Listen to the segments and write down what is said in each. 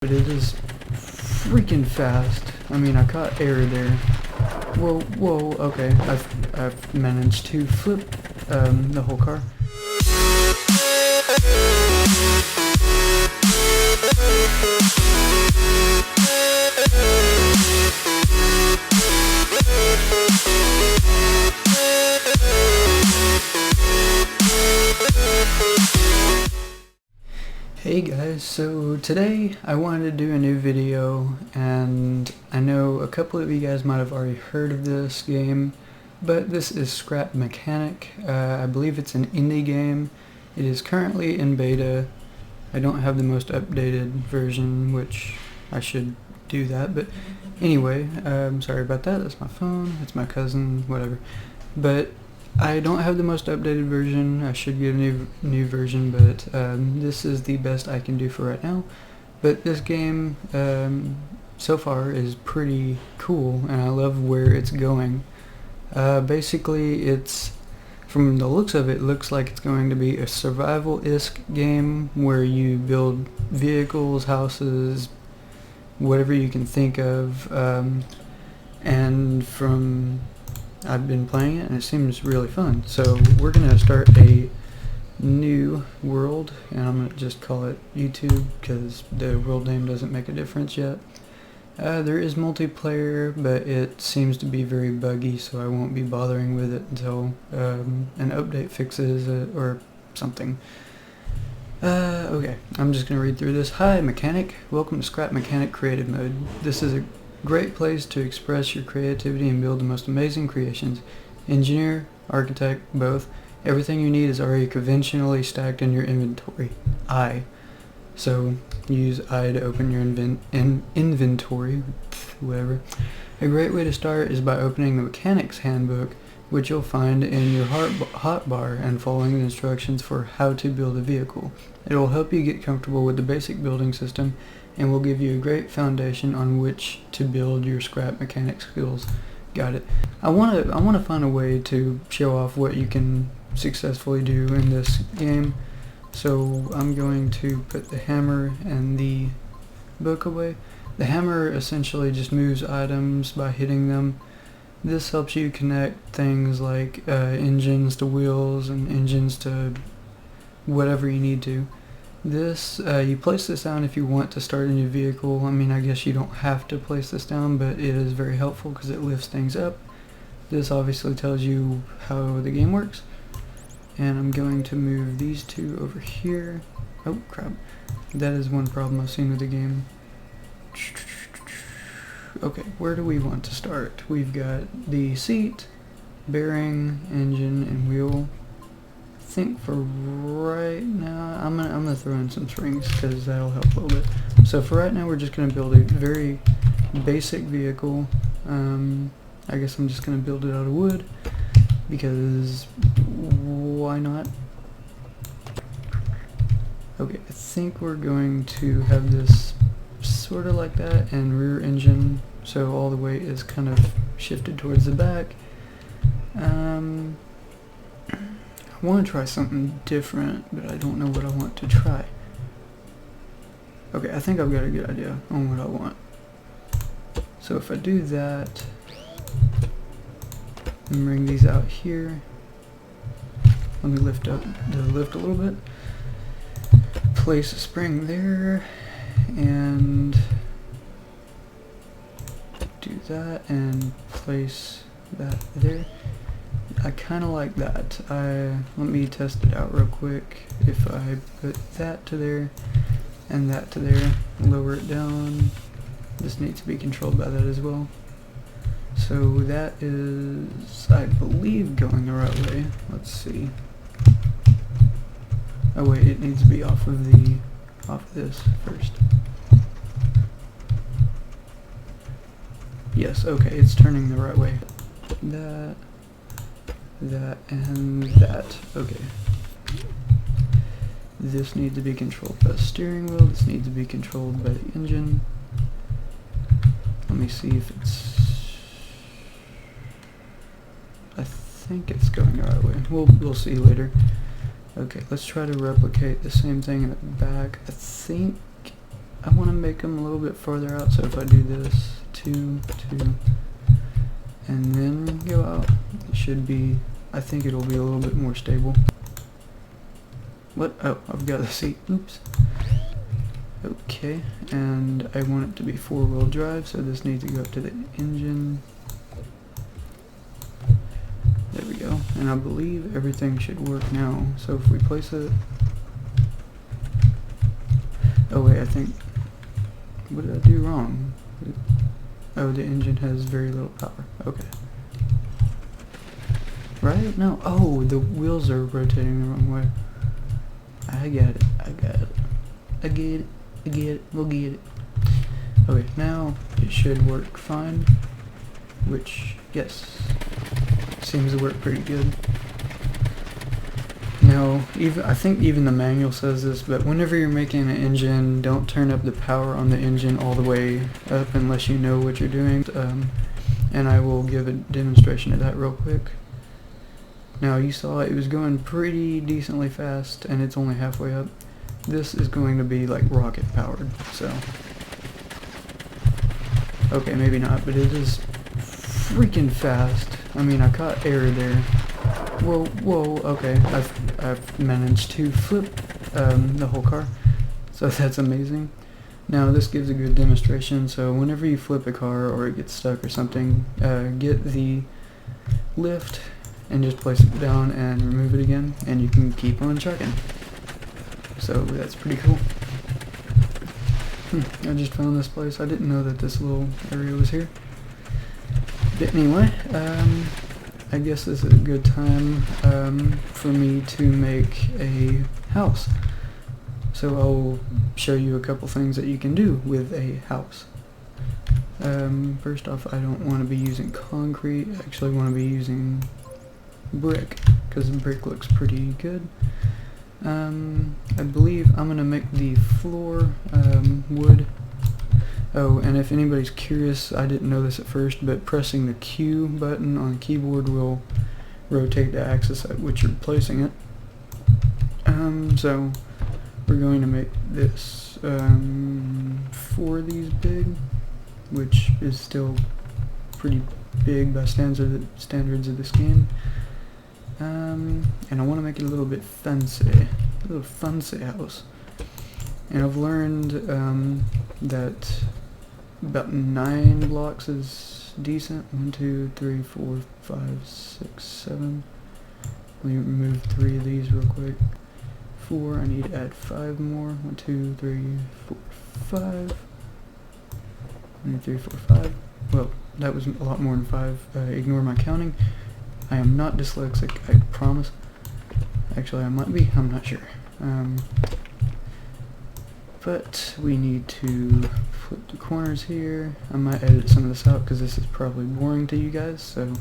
But it is freaking fast. I mean, I caught air there. Whoa, whoa, okay. I've managed to flip the whole car. Hey guys, so today I wanted to do a new video, and I know a couple of you guys might have already heard of this game, but this is Scrap Mechanic. I believe it's an indie game. It is currently in beta. I don't have the most updated version, which I should do that, but anyway, sorry about that. That's my phone, it's my cousin, whatever. But I don't have the most updated version. I should get a new version, but this is the best I can do for right now. But this game so far is pretty cool, and I love where it's going. Basically, it's, from the looks of it, looks like it's going to be a survival-esque game where you build vehicles, houses, whatever you can think of, and from I've been playing it and it seems really fun. So we're gonna start a new world, and I'm gonna just call it YouTube because the world name doesn't make a difference yet. There is multiplayer, but it seems to be very buggy, so I won't be bothering with it until an update fixes it or something. Okay, I'm just gonna read through this. Hi Mechanic, welcome to Scrap Mechanic Creative Mode. This is a great place to express your creativity and build the most amazing creations. Engineer, architect, both. Everything you need is already conventionally stacked in your inventory. So use I to open your inventory, whatever. A great way to start is by opening the Mechanic's Handbook, which you'll find in your hotbar, and following the instructions for how to build a vehicle. It will help you get comfortable with the basic building system and will give you a great foundation on which to build your scrap mechanic skills. Got it. I want to find a way to show off what you can successfully do in this game. So I'm going to put the hammer and the book away. The hammer essentially just moves items by hitting them. This helps you connect things like engines to wheels and engines to whatever you need to. This, you place this down if you want to start a new vehicle. I mean, I guess you don't have to place this down, but it is very helpful because it lifts things up. This obviously tells you how the game works. And I'm going to move these two over here. Oh crap, that is one problem I've seen with the game. Okay, where do we want to start? We've got the seat, bearing, engine, and wheel. I think for right now, I'm gonna throw in some springs because that'll help a little bit. So for right now, we're just gonna build a very basic vehicle. I guess I'm just gonna build it out of wood because why not? Okay, I think we're going to have this sort of like that, and rear engine, so all the weight is kind of shifted towards the back. I want to try something different, but I don't know what I want to try. Okay, I think I've got a good idea on what I want. So if I do that, and bring these out here, let me lift up the lift a little bit, place a spring there, and do that, and place that there. I kind of like that. Let me test it out real quick. If I put that to there and that to there, lower it down, this needs to be controlled by that as well. So that is, I believe, going the right way. Let's see. Oh wait, it needs to be off of this first. Yes, okay, it's turning the right way. That, and that. Okay. This needs to be controlled by the steering wheel. This needs to be controlled by the engine. Let me see if it's... I think it's going the right way. We'll see later. Okay, let's try to replicate the same thing in the back. I think I want to make them a little bit farther out, so if I do this, 2, 2, and then go out, it should be, I think it'll be a little bit more stable. What? Oh, I've got the seat. Oops. Okay, and I want it to be 4-wheel drive, so this needs to go up to the engine. There we go, and I believe everything should work now. So if we place it... Oh wait, I think... What did I do wrong? Oh, the engine has very little power. Okay. Right? No. Oh, the wheels are rotating the wrong way. I got it. I got it. I get it. I get it. We'll get it. Okay, now it should work fine. Which, yes, seems to work pretty good. Now, I think even the manual says this, but whenever you're making an engine, don't turn up the power on the engine all the way up unless you know what you're doing. And I will give a demonstration of that real quick. Now, you saw it was going pretty decently fast, and it's only halfway up. This is going to be like rocket powered, so... Okay, maybe not, but it is freaking fast. I mean, I caught air there. Whoa, whoa, okay. I've managed to flip the whole car, so that's amazing. Now, this gives a good demonstration, so whenever you flip a car or it gets stuck or something, get the lift and just place it down and remove it again, and you can keep on trucking. So that's pretty cool. I just found this place. I didn't know that this little area was here. But anyway, I guess this is a good time for me to make a house. So I'll show you a couple things that you can do with a house. First off, I don't want to be using concrete. I actually want to be using brick, because the brick looks pretty good. I believe I'm going to make the floor wood. Oh, and if anybody's curious, I didn't know this at first, but pressing the Q button on the keyboard will rotate the axis at which you're placing it. So we're going to make this 4 of these big, which is still pretty big by standards of this game. And I want to make it a little bit fancy, a little fancy house. And I've learned that about 9 blocks is decent. 1, 2, 3, 4, 5, 6, 7. Let me remove 3 of these real quick. 4, I need to add 5 more. 1, 2, 3, 4, 5. 1, 2, 3, 4, 5. Well, that was a lot more than 5. Ignore my counting. I am not dyslexic, I promise. Actually, I might be, I'm not sure. But we need to flip the corners here. I might edit some of this out because this is probably boring to you guys, so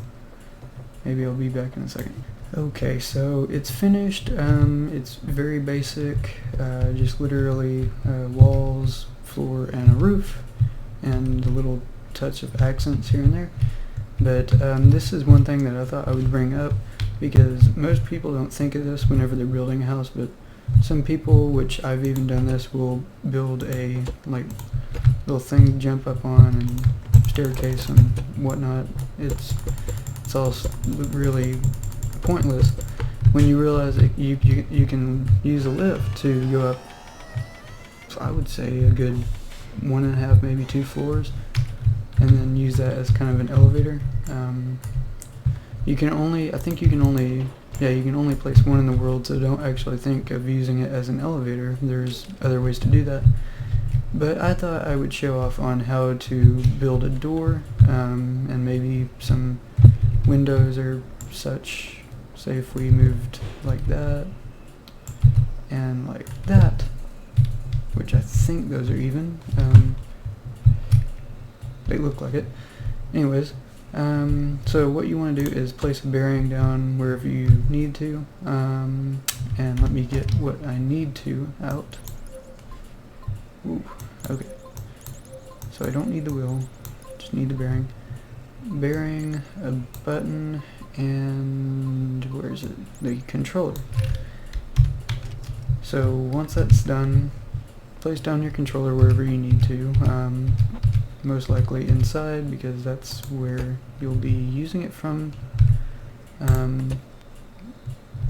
maybe I'll be back in a second. Okay, so it's finished. It's very basic, just literally walls, floor, and a roof, and a little touch of accents here and there. But this is one thing that I thought I would bring up, because most people don't think of this whenever they're building a house, but some people, which I've even done this, will build a like little thing to jump up on and staircase and whatnot. It's all really pointless when you realize that you can use a lift to go up, I would say, a good 1.5, maybe 2 floors, and then use that as kind of an elevator. You can only place 1 in the world, so don't actually think of using it as an elevator. There's other ways to do that. But I thought I would show off on how to build a door, and maybe some windows or such. Say if we moved like that, and like that, which I think those are even. They look like it. Anyways, so what you want to do is place a bearing down wherever you need to, and let me get what I need to out. Ooh, okay. So I don't need the wheel, just need the bearing. Bearing, a button, and where is it? The controller. So once that's done, place down your controller wherever you need to, most likely inside because that's where you'll be using it from.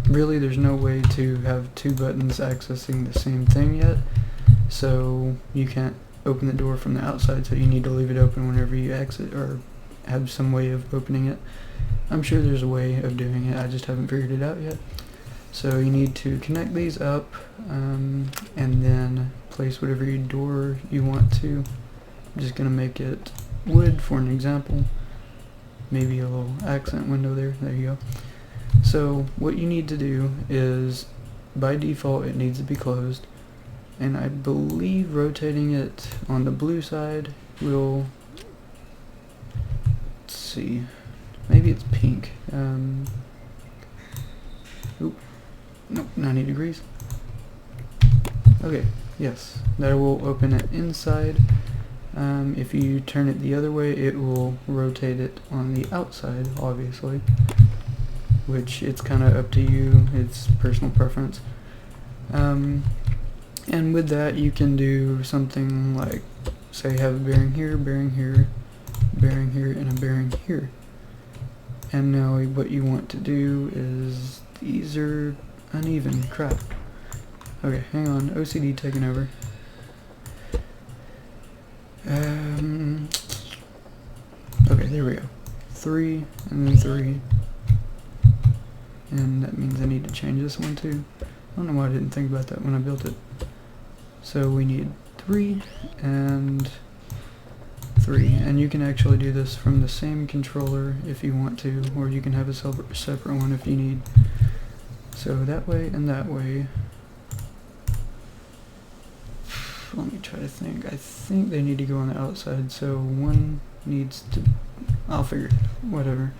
Really there's no way to have two buttons accessing the same thing yet, so you can't open the door from the outside, so you need to leave it open whenever you exit or have some way of opening it. I'm sure there's a way of doing it, I just haven't figured it out yet. So you need to connect these up and then place whatever door you want to. I'm just going to make it wood for an example. Maybe a little accent window there. There you go. So what you need to do is, by default it needs to be closed, and I believe rotating it on the blue side will, let's see, maybe it's pink. Oop, nope, 90 degrees. Okay, yes, that will open it inside. If you turn it the other way, it will rotate it on the outside, obviously, which it's kind of up to you, it's personal preference. And with that you can do something like, say, have a bearing here, bearing here, bearing here, and a bearing here. And now what you want to do is, these are uneven, crap. Okay, hang on, OCD taking over. Okay, there we go. 3, and then 3. And that means I need to change this one too. I don't know why I didn't think about that when I built it. So we need 3 and 3. And you can actually do this from the same controller if you want to, or you can have a separate one if you need. So that way and that way. Let me try to think. I think they need to go on the outside, so one needs to, I'll figure it out, whatever.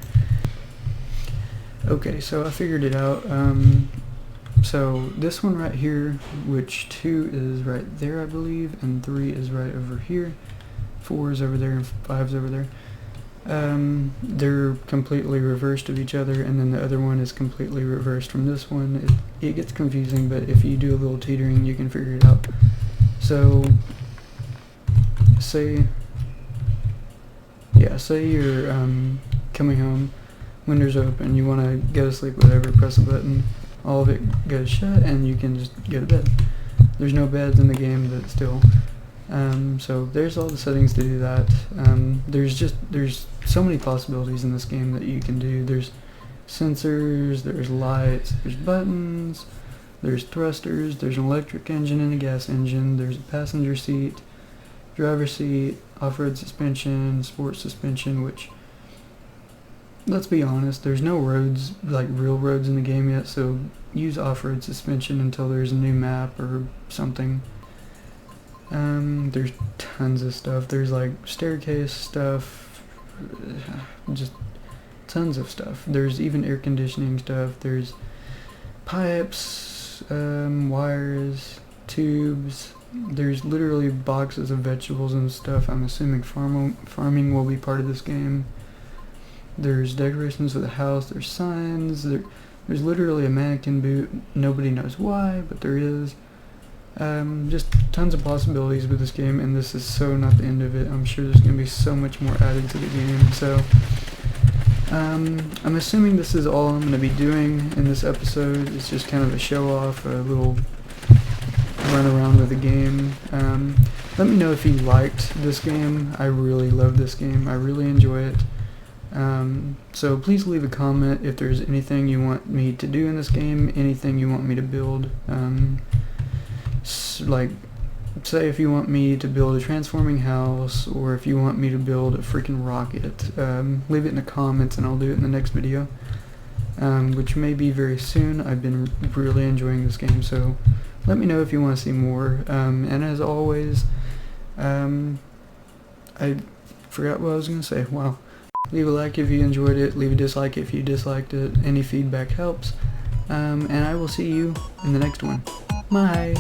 Okay, so I figured it out. So this one right here, which 2 is right there I believe, and 3 is right over here, 4 is over there, and 5 is over there. They're completely reversed of each other, and then the other one is completely reversed from this one. It gets confusing, but if you do a little teetering you can figure it out. So say you're coming home, windows open, you want to go to sleep, whatever, press a button, all of it goes shut, and you can just go to bed. There's no beds in the game, but still. So there's all the settings to do that. There's so many possibilities in this game that you can do. There's sensors, there's lights, there's buttons, there's thrusters, there's an electric engine and a gas engine, there's a passenger seat, driver seat, off-road suspension, sports suspension, which, let's be honest, there's no roads, like real roads in the game yet, so use off-road suspension until there's a new map or something. There's tons of stuff. There's like staircase stuff, just tons of stuff. There's even air conditioning stuff. There's pipes, wires, tubes. There's literally boxes of vegetables and stuff. I'm assuming farming will be part of this game. There's decorations for the house, there's signs, there's literally a mannequin boot. Nobody knows why, but there is. Just tons of possibilities with this game, and this is so not the end of it. I'm sure there's going to be so much more added to the game, so I'm assuming this is all I'm going to be doing in this episode. It's just kind of a show off, a little run around with the game. Let me know if you liked this game. I really love this game. I really enjoy it. So please leave a comment if there's anything you want me to do in this game, anything you want me to build. Like, say if you want me to build a transforming house, or if you want me to build a freaking rocket, leave it in the comments and I'll do it in the next video, which may be very soon. I've been really enjoying this game, so let me know if you want to see more. And as always, I forgot what I was going to say. Wow. Leave a like if you enjoyed it, leave a dislike if you disliked it. Any feedback helps. And I will see you in the next one. Bye!